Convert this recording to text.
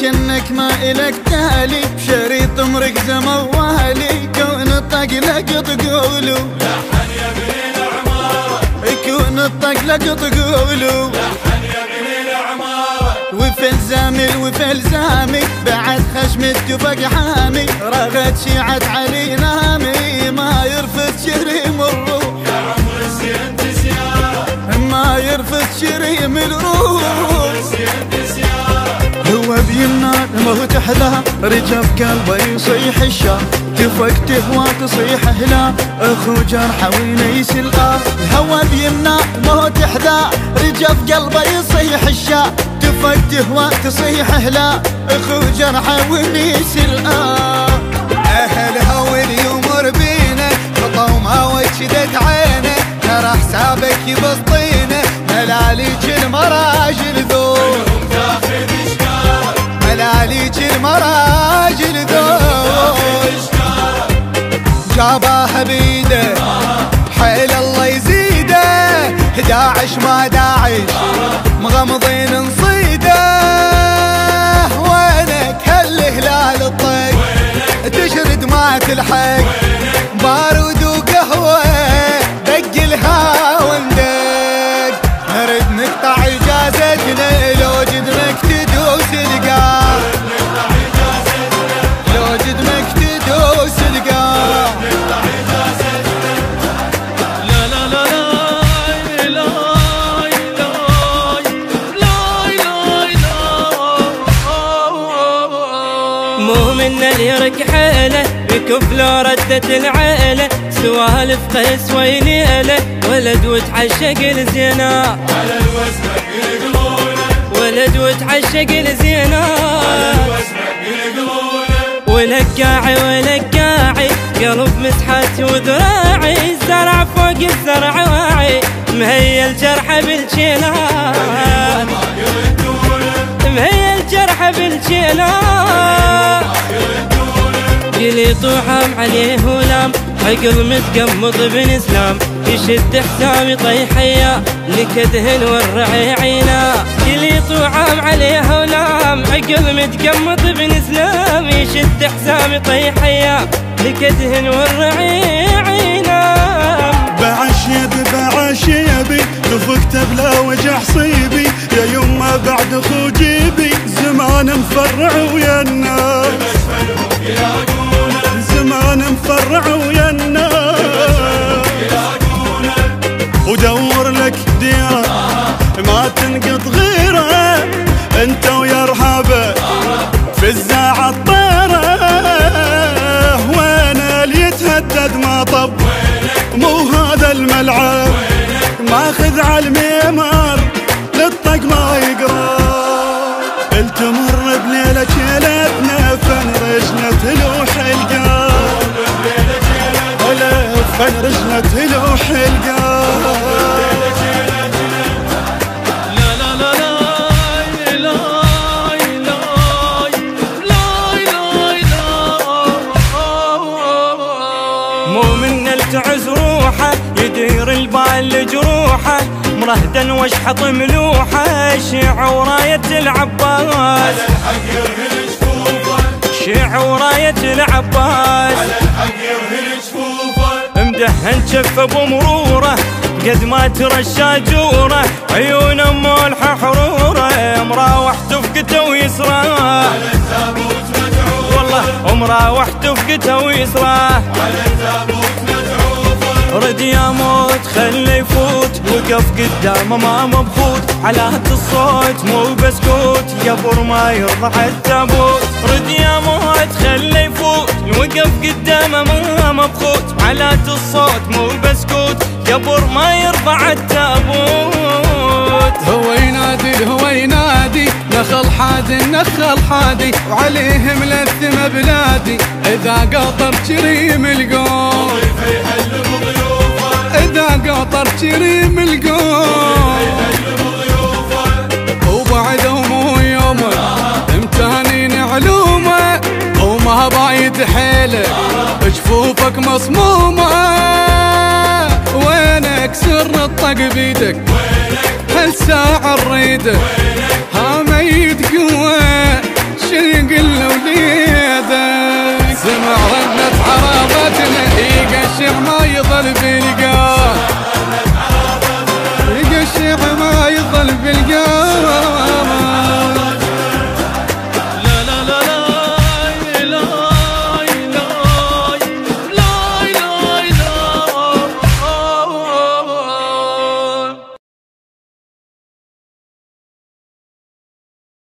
لكنك ما إلك تالي بشريط مركز موالي كون الطق لقط قولو لحن يا ابن العمارة كون الطق لقط قولو لحن يا ابن العمارة وفي الزامي بعد خشمة تفق حامي رغد شيعة علي نامي ما يرفض شريم الروح يا عمر سينت سيارة ما يرفض شريم الروح هو بيمنا موت حذا رجف قلبه يصيح الشام تفك تهوى تصيح هلا اخو جرحه وينيس الآه الهوى بيمنا موت حذا رجف قلبه يصيح الشام تفك تهوى تصيح هلا اخو جرحه وينيس الآه اهلها واليمر بينا خطومها وشدت عينه ترى حسابك يبسطينه ملاليك المراجل ذوق ملاليك المراجل ذوق جاباها بيده حيل الله يزيده 11 ما داعش مغمضين نصيده وينك هالهلال الطق تشرد ما تلحق بارود وقهوه دقلها وندق نرد نقطع اجازتنا لو جدنك تدوس القاع لو جدنك تدوس القاع لا لا لا لا لا مو من اللي يركحله بكف لو ردت العيله سوالف قيس ويليله ولد وتعشق الزينة على الوسمك يقلونه ولد وتعشق الزينة ولقاعي ولقاعي قلب مسحتي وذراعي الزرع فوق الزرع واعي مهيل جرحه بالجيلة مهيل جرحه بالجيلة قلي طوحام عليه ولام عقل متقمض بن اسلام يشد حسام يطيح حيا لكدهن والرعي عينا قلي طوحام عليه ولام عقل متقمض بن اسلام يشد حسام يطيح حيا لكدهن والرعي عينا بعشيبي تفكت بلا وجع صيبي يا يما بعد خوجيبي زمان مفرع ويا الناس زمان مفرع ويا الناس ودور لك ديره ما تنقط غيره انت ويا رهابه في الزاعه الطيره وين اللي يتهدد ما طب مو هذا الملعب ماخذ على الميمار للطق ما يقرا التمر بليلة ليلتنا فن رجنا تلوح القار ولا فن رجنا تلوح القار مو من التعز روحه يدير البال جروحه مرهدا واشحط ملوحه شيع وراية العباس على الحق يرهل جفوفه شيع وراية العباس على الحق يرهل جفوفه مدهن شفه بمروره قد ما ترشى جوره عيونه مولحه حروره مراوح تفقته ويسراه على التابوت مدعوفه والله مراوح تفقته ويسراه على التابوت مدعوفه رد يا موت خلي يفوت وقف قدامه ما مبخوت علات الصوت مو بسكوت يبر ما يرضع التابوت رد يا موت خلي يفوت وقف قدامه ما مبخوت علات الصوت مو بسكوت يبر ما يرفع التابوت هو ينادي هو ينادي نخل حادي نخل حادي وعليه ملثم بلادي اذا قطر كريم القوم يحل بضيوفه اذا قطر كريم القوم وبعدهم هو يومه امتهانين علومه وما بايد حيله جفوفك مصمومه وينك سر الطق بيدك هالساعة نريده ها ميت قوة يقشع ما يظل بالقاه، يقشع ما يظل بالقاه.